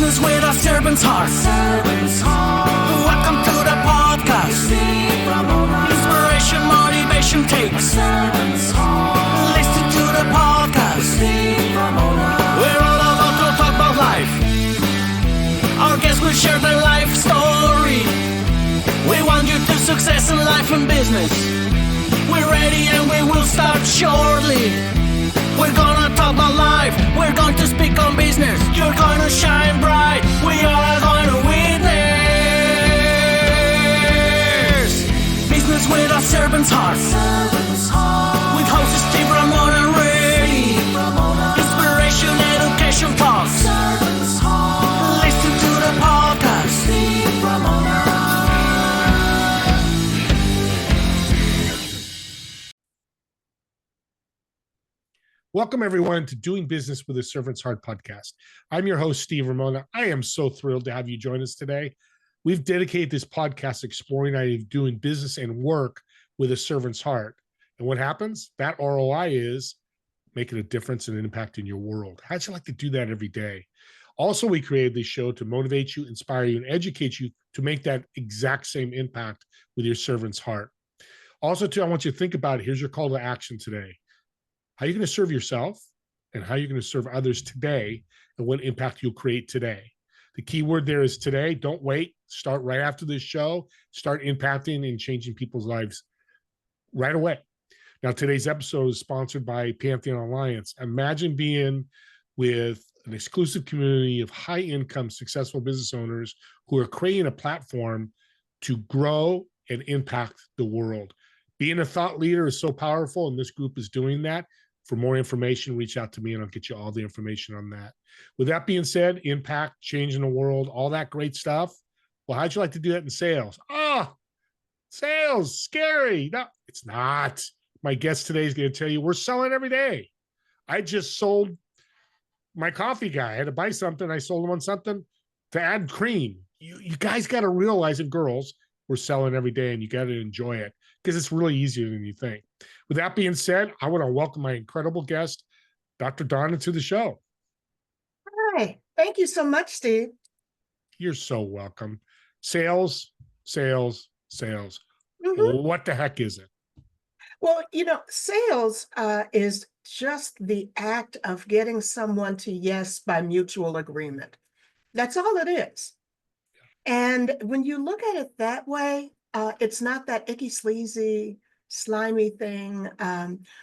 Business with a servant's heart. Welcome to the podcast. Inspiration, motivation takes. Listen to the podcast. We're all about to talk about life. Our guests will share their life story. We want you to success in life and business. We're ready and we will start shortly. We're gonna talk about life. We're going to speak on business. You're gonna shine bright. We are going to witness. Business with a servant's heart. With hosts Steve, Ramona, and Ray. Inspiration, education talks. Listen to the podcast. Welcome, everyone, to Doing Business with a Servant's Heart podcast. I'm your host, Steve Ramona. I am so thrilled to have you join us today. We've dedicated this podcast exploring the idea of doing business and work with a servant's heart. And what happens? That ROI is making a difference and an impact in your world. How'd you like to do that every day? Also, we created this show to motivate you, inspire you, and educate you to make that exact same impact with your servant's heart. Also, too, I want you to think about it. Here's your call to action today. How are you going to serve yourself and how are you going to serve others today and what impact you'll create today? The key word there is today. Don't wait. Start right after this show. Start impacting and changing people's lives right away. Now, today's episode is sponsored by Pantheon Alliance. Imagine being with an exclusive community of high-income, successful business owners who are creating a platform to grow and impact the world. Being a thought leader is so powerful, and this group is doing that. For more information, reach out to me and I'll get you all the information on that. With that being said, impact, changing the world, all that great stuff. Well, how'd you like to do that in sales? Sales, scary. No, it's not. My guest today is going to tell you we're selling every day. I just sold my coffee guy. I had to buy something. I sold him on something to add cream. You guys got to realize, and girls, we're selling every day and you got to enjoy it because it's really easier than you think. With that being said, I want to welcome my incredible guest, Dr. Donna, to the show. Hi, thank you so much, Steve. You're so welcome. Sales, sales, sales. Mm-hmm. What the heck is it? Well, sales is just the act of getting someone to yes by mutual agreement. That's all it is. And when you look at it that way, it's not that icky, sleazy, slimy thing.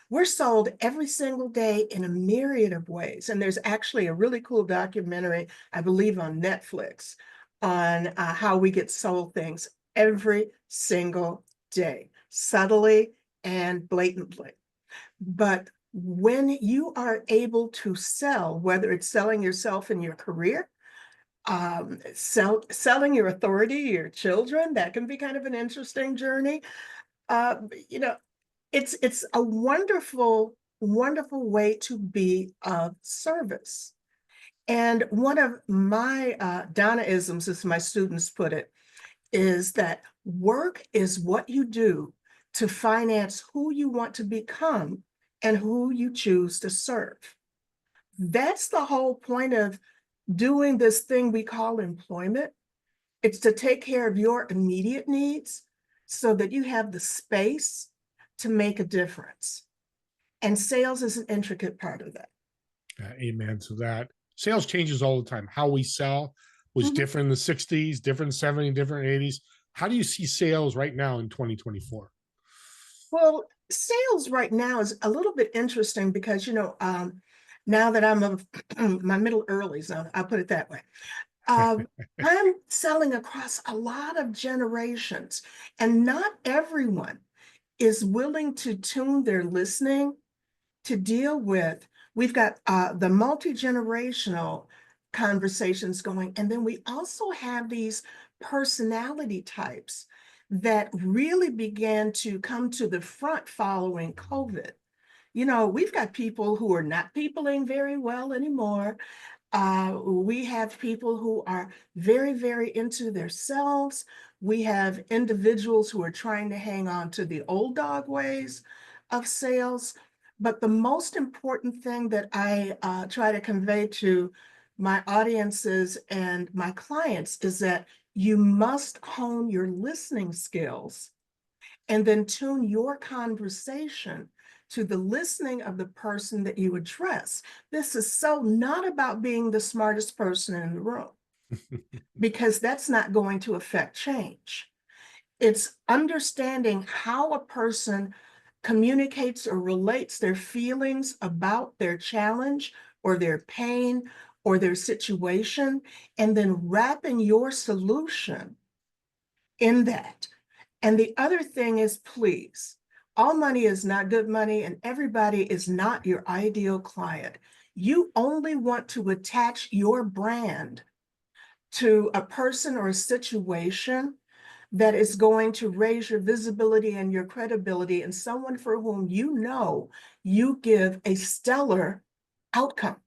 We're sold every single day in a myriad of ways. And there's actually a really cool documentary, I believe, on Netflix on how we get sold things every single day, subtly and blatantly. But when you are able to sell, whether it's selling yourself in your career, selling your authority, your children, that can be kind of an interesting journey. It's a wonderful, wonderful way to be of service. And one of my Donna-isms, as my students put it, is that work is what you do to finance who you want to become and who you choose to serve. That's the whole point of doing this thing we call employment. It's to take care of your immediate needs so that you have the space to make a difference. And sales is an intricate part of that. Amen to that. Sales changes all the time. How we sell was different in the 60s, different in the 70s, different in the 80s. How do you see sales right now in 2024? Well, sales right now is a little bit interesting because, now that I'm of my middle earlies, I'll put it that way. I'm selling across a lot of generations, and not everyone is willing to tune their listening to deal with. We've got the multi-generational conversations going, and then we also have these personality types that really began to come to the front following COVID. We've got people who are not peopling very well anymore. We have people who are very, very into themselves. We have individuals who are trying to hang on to the old dog ways of sales. But the most important thing that I try to convey to my audiences and my clients is that you must hone your listening skills and then tune your conversation to the listening of the person that you address. This is so not about being the smartest person in the room, because that's not going to affect change. It's understanding how a person communicates or relates their feelings about their challenge or their pain or their situation, and then wrapping your solution in that. And the other thing is, please, all money is not good money, and everybody is not your ideal client. You only want to attach your brand to a person or a situation that is going to raise your visibility and your credibility, and someone for whom you know you give a stellar outcome.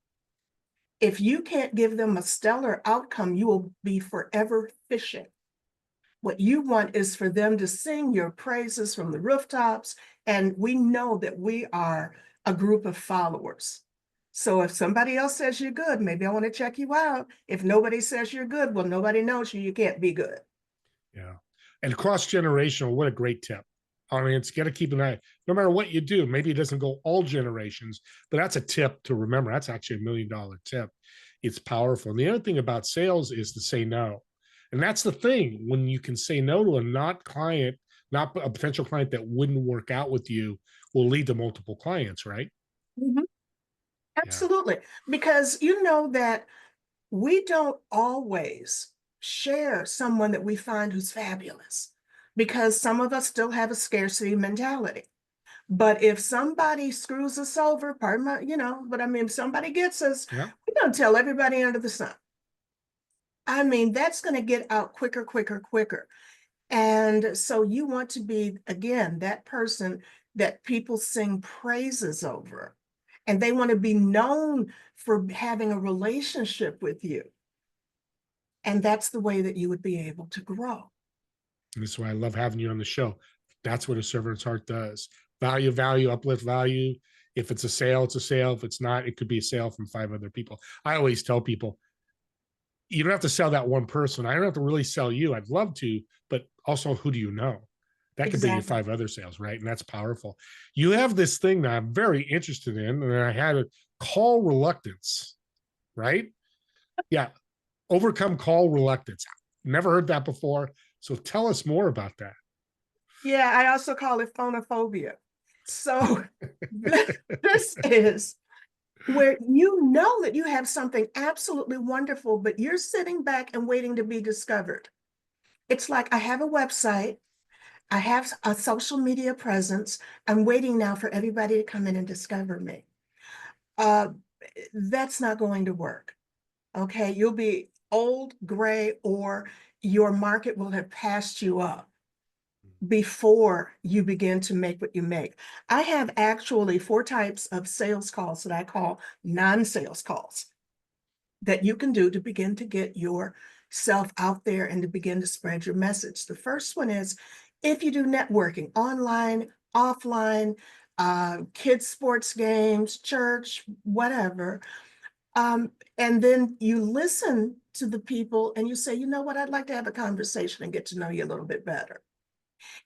If you can't give them a stellar outcome, you will be forever fishing. What you want is for them to sing your praises from the rooftops, and we know that we are a group of followers. So if somebody else says you're good, maybe I want to check you out. If nobody says you're good, well, nobody knows you, you can't be good. Yeah. And cross-generational, what a great tip. I mean, it's got to keep an eye, no matter what you do. Maybe it doesn't go all generations, but that's a tip to remember. That's actually a $1 million tip. It's powerful. And the other thing about sales is to say no. And that's the thing, when you can say no to a not client, not a potential client that wouldn't work out with you, will lead to multiple clients, right? Mhm. Yeah. Absolutely. Because you know that we don't always share someone that we find who's fabulous, because some of us still have a scarcity mentality. But if somebody screws us over, pardon my, but I mean, if somebody gets us, Yeah. we're going to tell everybody under the sun. I mean, that's going to get out quicker, quicker, quicker. And so you want to be, again, that person that people sing praises over, and they want to be known for having a relationship with you. And that's the way that you would be able to grow. And this is why I love having you on the show. That's what a servant's heart does. Value, value, uplift value. If it's a sale, it's a sale. If it's not, it could be a sale from 5 other people. I always tell people, you don't have to sell that one person. I don't have to really sell you. I'd love to, but also, who do you know? That could be your Exactly. 5 other sales, right? And that's powerful. You have this thing that I'm very interested in, and I had a call reluctance, right? Yeah. Overcome call reluctance. Never heard that before. So tell us more about that. Yeah, I also call it phonophobia. So this is where you know that you have something absolutely wonderful, but you're sitting back and waiting to be discovered. It's like, I have a website, I have a social media presence, I'm waiting now for everybody to come in and discover me. That's not going to work. Okay, you'll be old, gray, or your market will have passed you up before you begin to make what you make. I have actually 4 types of sales calls that I call non-sales calls that you can do to begin to get yourself out there and to begin to spread your message. The first one is, if you do networking, online, offline, kids' sports games, church, whatever, and then you listen to the people and you say, you know what, I'd like to have a conversation and get to know you a little bit better.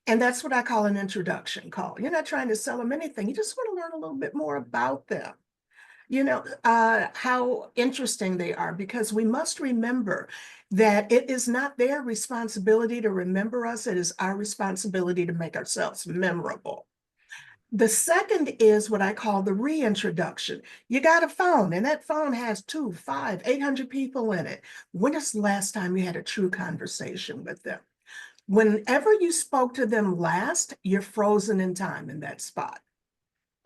And that's what I call an introduction call. You're not trying to sell them anything. You just want to learn a little bit more about them, how interesting they are, because we must remember that it is not their responsibility to remember us. It is our responsibility to make ourselves memorable. The second is what I call the reintroduction. You got a phone, and that phone has 2, 5, 800 people in it. When is the last time you had a true conversation with them? Whenever you spoke to them last, you're frozen in time in that spot.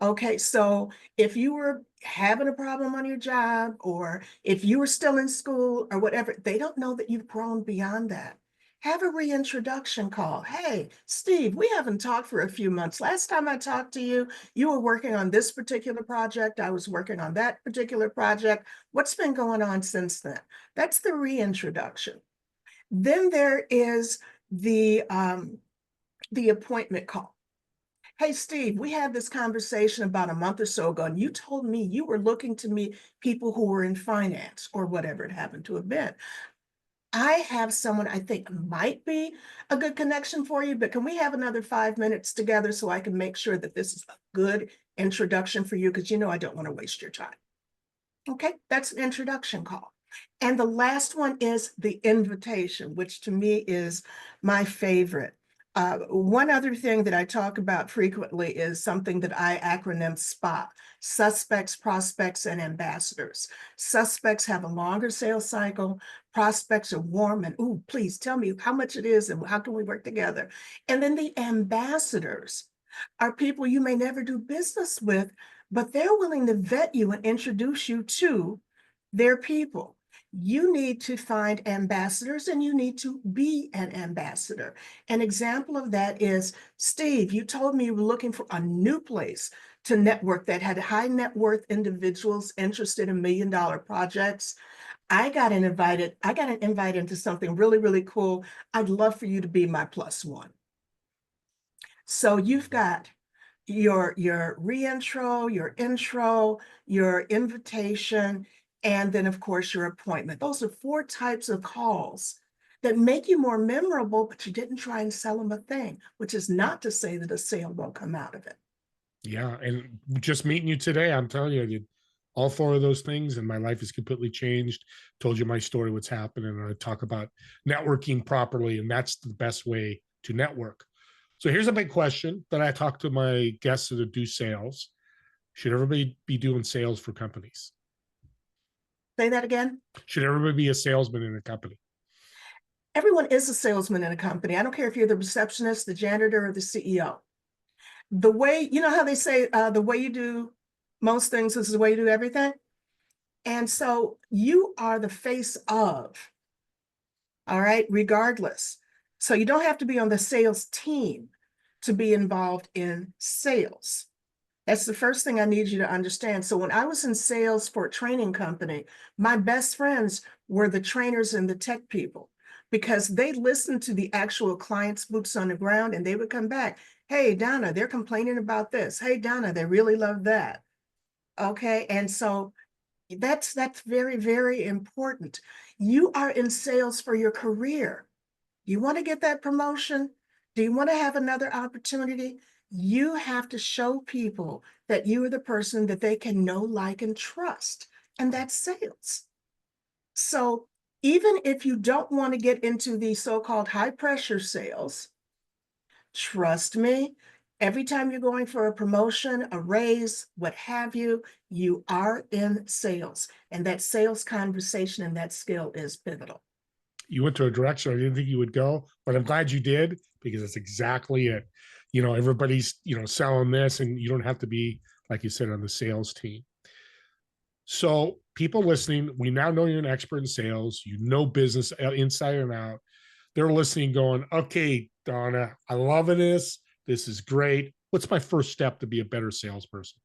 Okay, so if you were having a problem on your job, or if you were still in school or whatever, they don't know that you've grown beyond that. Have a reintroduction call. Hey, Steve, we haven't talked for a few months. Last time I talked to you, you were working on this particular project. I was working on that particular project. What's been going on since then? That's the reintroduction. Then there is the appointment call. hey, Steve, we had this conversation about a month or so ago, and you told me you were looking to meet people who were in finance or whatever it happened to have been. I have someone I think might be a good connection for you, but can we have another 5 minutes together so I can make sure that this is a good introduction for you? Because I don't want to waste your time. Okay, that's an introduction call. And the last one is the invitation, which to me is my favorite. One other thing that I talk about frequently is something that I acronym SPOT: suspects, prospects, and ambassadors. Suspects have a longer sales cycle. Prospects are warm and, ooh, please tell me how much it is and how can we work together? And then the ambassadors are people you may never do business with, but they're willing to vet you and introduce you to their people. You need to find ambassadors and you need to be an ambassador. An example of that is, Steve, you told me you were looking for a new place to network that had high net worth individuals interested in $1 million projects. I got an invite into something really, really cool. I'd love for you to be my plus one. So you've got your reintro, your intro, your invitation, and then of course your appointment. Those are 4 types of calls that make you more memorable, but you didn't try and sell them a thing, which is not to say that a sale won't come out of it. Yeah. And just meeting you today, I'm telling you, I did all 4 of those things and my life has completely changed. Told you my story, what's happening. And I talk about networking properly. And that's the best way to network. So here's a big question that I talk to my guests that do sales. Should everybody be doing sales for companies? Say that again. Should everybody be a salesman in a company? Everyone is a salesman in a company. I don't care if you're the receptionist, the janitor, or the CEO. The way, how they say, the way you do most things is the way you do everything. And so you are the face of, all right, regardless. So you don't have to be on the sales team to be involved in sales. That's the first thing I need you to understand. So when I was in sales for a training company, my best friends were the trainers and the tech people, because they listened to the actual clients' boots on the ground and they would come back. Hey, Donna, they're complaining about this. Hey, Donna, they really love that. Okay. And so that's very, very important. You are in sales for your career. You want to get that promotion? Do you want to have another opportunity? You have to show people that you are the person that they can know, like, and trust. And that's sales. So even if you don't want to get into the so-called high pressure sales, trust me, every time you're going for a promotion, a raise, what have you, you are in sales. And that sales conversation and that skill is pivotal. You went to a direction I didn't think you would go, but I'm glad you did, because that's exactly it. Everybody's, selling this, and you don't have to be, like you said, on the sales team. So people listening, we now know you're an expert in sales. You know business inside and out. They're listening going, okay, Donna, I love this. This is great. What's my first step to be a better salesperson?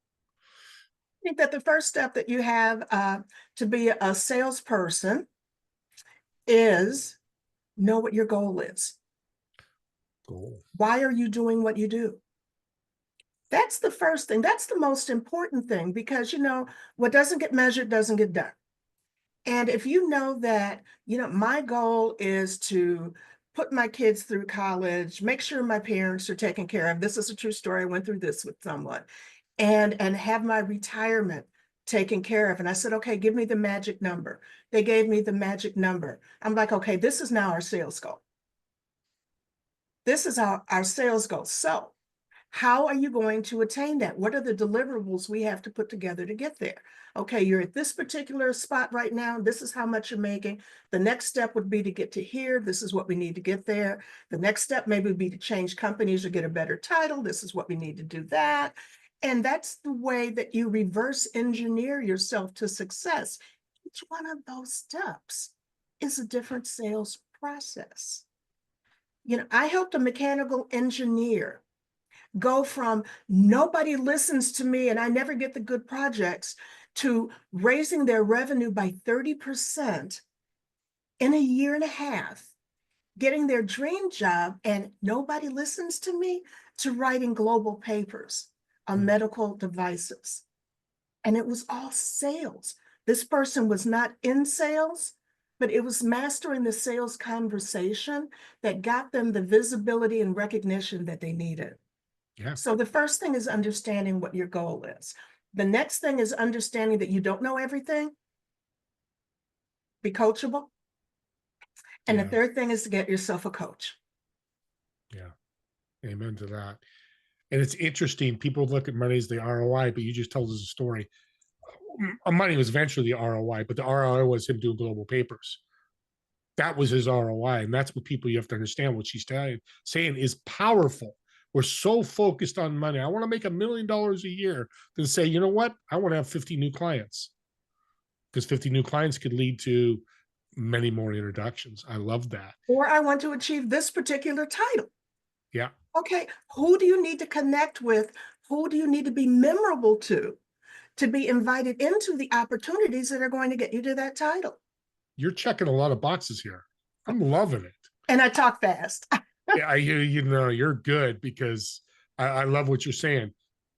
I think that the first step that you have to be a salesperson is know what your goal is. Goal. Why are you doing what you do? That's the first thing. That's the most important thing, because, what doesn't get measured doesn't get done. And if you know that, my goal is to put my kids through college, make sure my parents are taken care of. This is a true story. I went through this with someone, and have my retirement taken care of. And I said, okay, give me the magic number. They gave me the magic number. I'm like, okay, this is now our sales goal. This is our sales goal. So how are you going to attain that? What are the deliverables we have to put together to get there? Okay, you're at this particular spot right now. This is how much you're making. The next step would be to get to here. This is what we need to get there. The next step maybe would be to change companies or get a better title. This is what we need to do that. And that's the way that you reverse engineer yourself to success. Each one of those steps is a different sales process. I helped a mechanical engineer go from nobody listens to me and I never get the good projects to raising their revenue by 30% in a year and a half, getting their dream job, and nobody listens to me. to writing global papers on medical devices. And it was all sales. This person was not in sales, but it was mastering the sales conversation that got them the visibility and recognition that they needed. Yeah. So the first thing is understanding what your goal is. The next thing is understanding that you don't know everything. Be coachable. And the Yeah. third thing is to get yourself a coach. Yeah. Amen to that. And it's interesting. People look at money as the ROI, but you just told us a story. Money was eventually the ROI, but the ROI was him doing global papers. That was his ROI. And that's what people, you have to understand what she's saying is powerful. We're so focused on money. I want to make $1 million a year than say, you know what? I want to have 50 new clients, because 50 new clients could lead to many more introductions. I love that. Or I want to achieve this particular title. Yeah. Okay, who do you need to connect with? Who do you need to be memorable to be invited into the opportunities that are going to get you to that title? You're checking a lot of boxes here. I'm loving it. And I talk fast. Yeah, you know, you're good, because I love what you're saying.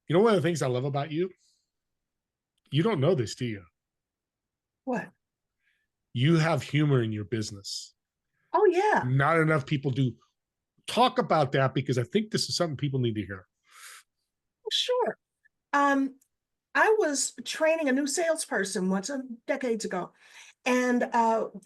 You know, one of the things I love about you, you don't know this, do you? What? You have humor in your business. Oh, yeah. Not enough people do. Talk about that, because I think this is something people need to hear. Sure. I was training a new salesperson once decades ago, and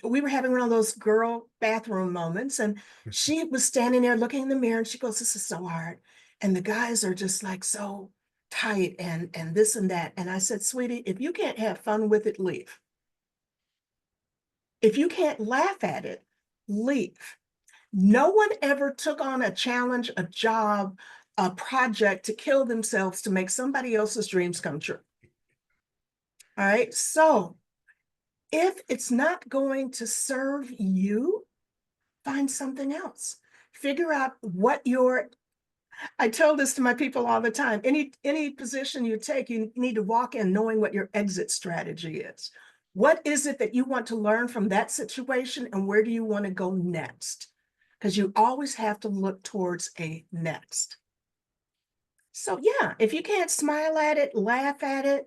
we were having one of those girl bathroom moments, and she was standing there looking in the mirror, and she goes, "This is so hard, and the guys are just like so tight, and this and that." And I said, "Sweetie, if you can't have fun with it, leave. If you can't laugh at it, leave." No one ever took on a challenge, a job, a project to kill themselves to make somebody else's dreams come true. All right. So if it's not going to serve you, find something else. Figure out what I tell this to my people all the time. Any position you take, you need to walk in knowing what your exit strategy is. What is it that you want to learn from that situation, and where do you want to go next? Because you always have to look towards a next. So yeah, if you can't smile at it, laugh at it,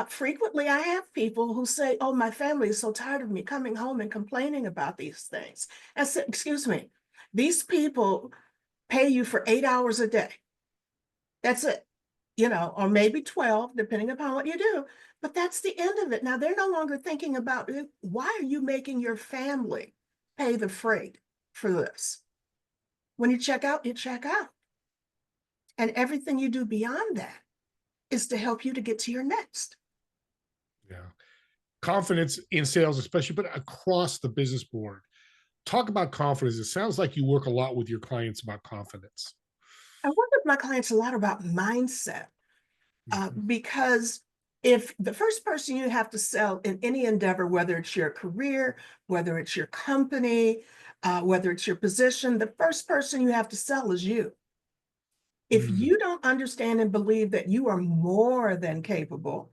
frequently I have people who say, "Oh, my family is so tired of me coming home and complaining about these things." I said, "Excuse me, these people pay you for 8 hours a day. That's it, or maybe 12, depending upon what you do. But that's the end of it. Now they're no longer thinking about, why are you making your family pay the freight for this? When you check out, you check out. And everything you do beyond that is to help you to get to your next." Yeah. Confidence in sales, especially, but across the business board. Talk about confidence. It sounds like you work a lot with your clients about confidence. I work with my clients a lot about mindset, because if the first person you have to sell in any endeavor, whether it's your career, whether it's your company, whether it's your position, the first person you have to sell is you. If you don't understand and believe that you are more than capable,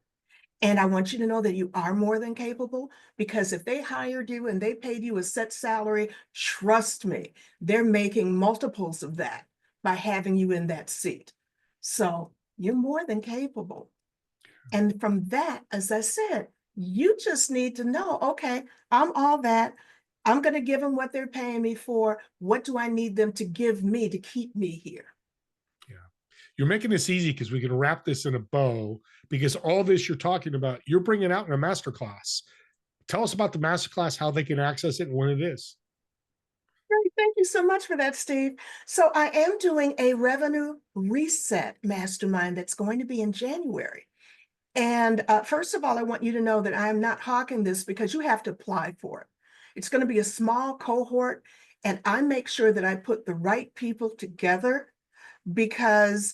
and I want you to know that you are more than capable, because if they hired you and they paid you a set salary, trust me, they're making multiples of that by having you in that seat. So you're more than capable. And from that, as I said, you just need to know, okay, I'm all that. I'm going to give them what they're paying me for. What do I need them to give me to keep me here? Yeah. You're making this easy, because we can wrap this in a bow, because all this you're talking about, you're bringing out in a masterclass. Tell us about the masterclass, how they can access it, and when it is. Great. Thank you so much for that, Steve. So I am doing a revenue reset mastermind that's going to be in January. And first of all, I want you to know that I am not hawking this, because you have to apply for it. It's going to be a small cohort, and I make sure that I put the right people together, because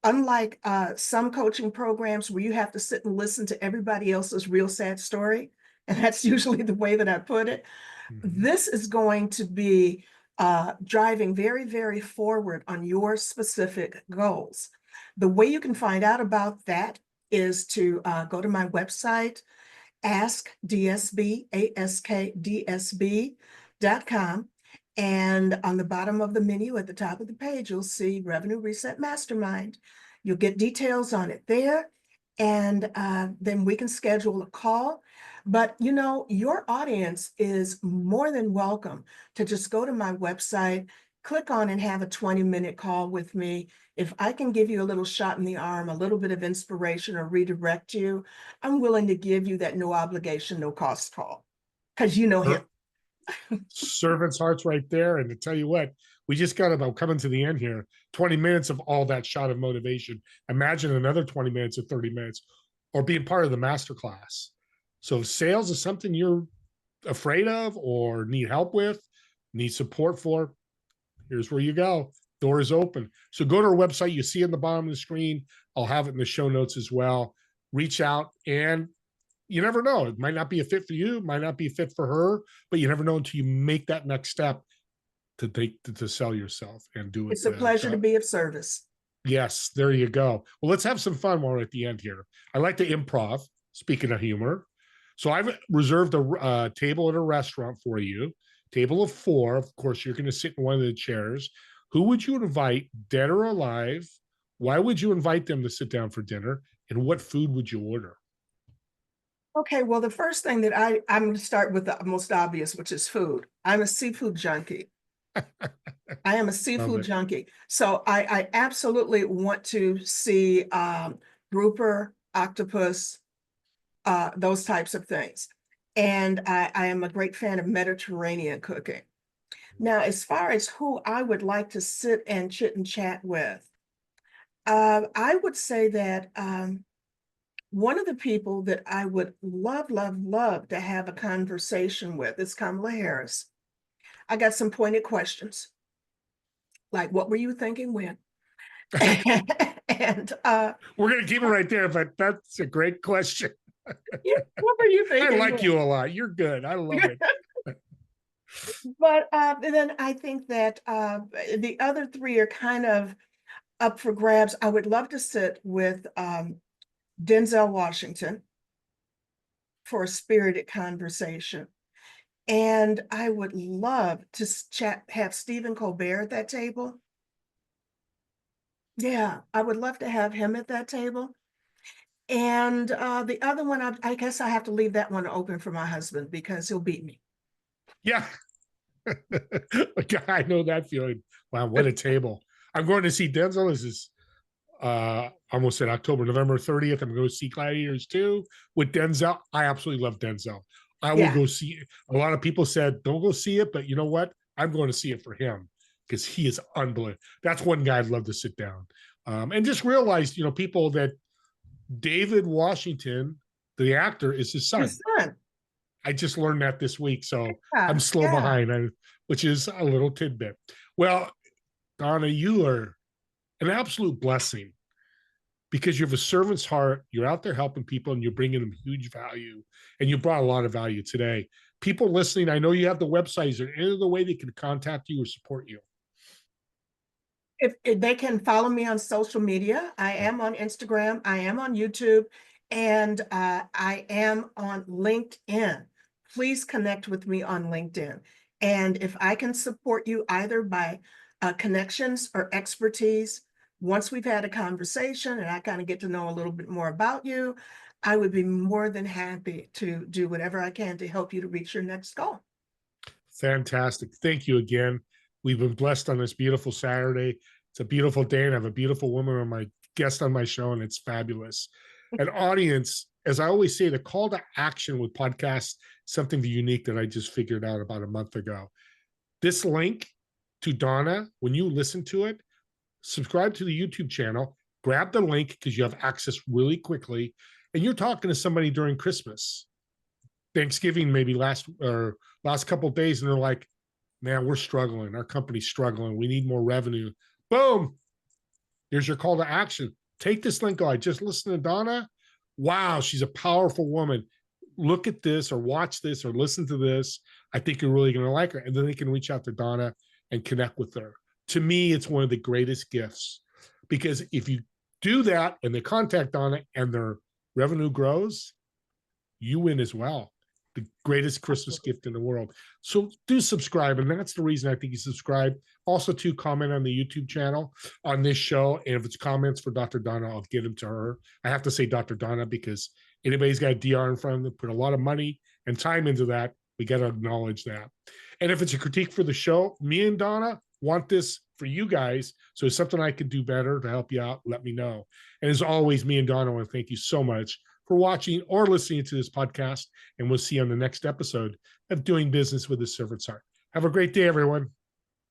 unlike some coaching programs where you have to sit and listen to everybody else's real sad story, and that's usually the way that I put it, this is going to be driving very, very forward on your specific goals. The way you can find out about that is to go to my website, askdsb.com, And on the bottom of the menu at the top of the page, you'll see Revenue Reset Mastermind. You'll get details on it there. And then we can schedule a call. But you know, your audience is more than welcome to just go to my website, click on and have a 20-minute call with me. If I can give you a little shot in the arm, a little bit of inspiration or redirect you, I'm willing to give you that no obligation, no cost call. Because you know him. Servant's hearts right there. And to tell you what, we just got about coming to the end here. 20 minutes of all that shot of motivation. Imagine another 20 minutes or 30 minutes or being part of the masterclass. So if sales is something you're afraid of or need help with, need support for, here's where you go. Door is open. So go to our website. You see it in the bottom of the screen. I'll have it in the show notes as well. Reach out, and you never know. It might not be a fit for you, might not be a fit for her, but you never know until you make that next step to sell yourself and do it. It's a pleasure to be of service. Yes, there you go. Well, let's have some fun while we're at the end here. I like to improv, speaking of humor. So I've reserved a table at a restaurant for you, table of 4. Of course, you're going to sit in one of the chairs. Who would you invite, dead or alive? Why would you invite them to sit down for dinner? And what food would you order? Okay, well, the first thing that I'm going to start with the most obvious, which is food. I'm a seafood junkie. I am a seafood junkie. So I absolutely want to see grouper, octopus, those types of things. And I am a great fan of Mediterranean cooking. Now, as far as who I would like to sit and chit and chat with, I would say that one of the people that I would love to have a conversation with is Kamala Harris. I got some pointed questions, like, what were you thinking when? And we're going to keep it right there, but that's a great question. Yeah, what were you thinking? I like you a lot. You're good. I love it. But then I think that the other 3 are kind of up for grabs. I would love to sit with Denzel Washington for a spirited conversation. And I would love to have Stephen Colbert at that table. Yeah, I would love to have him at that table. And the other one, I guess I have to leave that one open for my husband because he'll beat me. Yeah. I know that feeling. Wow, what a table. I'm going to see Denzel. This is almost said November 30th. I'm going to see Gladiators 2 with Denzel. I absolutely love Denzel. I will go see it. A lot of people said, don't go see it, but you know what? I'm going to see it for him because he is unbelievable. That's one guy I'd love to sit down. And just realize, people that David Washington, the actor, is his son. His son. I just learned that this week, so I'm slow behind, which is a little tidbit. Well, Donna, you are an absolute blessing because you have a servant's heart. You're out there helping people, and you're bringing them huge value, and you brought a lot of value today. People listening, I know you have the website. Is there any other way they can contact you or support you? If they can follow me on social media, I am on Instagram, I am on YouTube, and I am on LinkedIn. Please connect with me on LinkedIn. And if I can support you either by connections or expertise, once we've had a conversation and I kind of get to know a little bit more about you, I would be more than happy to do whatever I can to help you to reach your next goal. Fantastic. Thank you again. We've been blessed on this beautiful Saturday. It's a beautiful day, and I have a beautiful woman on my guest on my show, and it's fabulous. An audience, as I always say, the call to action with podcasts, something unique that I just figured out about a month ago. This link to Donna, when you listen to it, subscribe to the YouTube channel, grab the link because you have access really quickly, and you're talking to somebody during Christmas, Thanksgiving, maybe last couple of days, and they're like, man, we're struggling. Our company's struggling. We need more revenue. Boom. Here's your call to action. Take this link. I just listened to Donna. Wow, she's a powerful woman. Look at this or watch this or listen to this. I think you're really going to like her. And then they can reach out to Donna and connect with her. To me, it's one of the greatest gifts because if you do that and they contact Donna and their revenue grows, you win as well. the greatest Christmas gift in the world. So do subscribe. And that's the reason I think you subscribe. Also, to comment on the YouTube channel on this show. And if it's comments for Dr. Donna, I'll get them to her. I have to say Dr. Donna because anybody's got a DR in front of them, put a lot of money and time into that. We got to acknowledge that. And if it's a critique for the show, me and Donna want this for you guys. So it's something I could do better to help you out. Let me know. And as always, me and Donna want to thank you so much for watching or listening to this podcast. And we'll see you on the next episode of Doing Business with a Servant's Heart. Have a great day, everyone.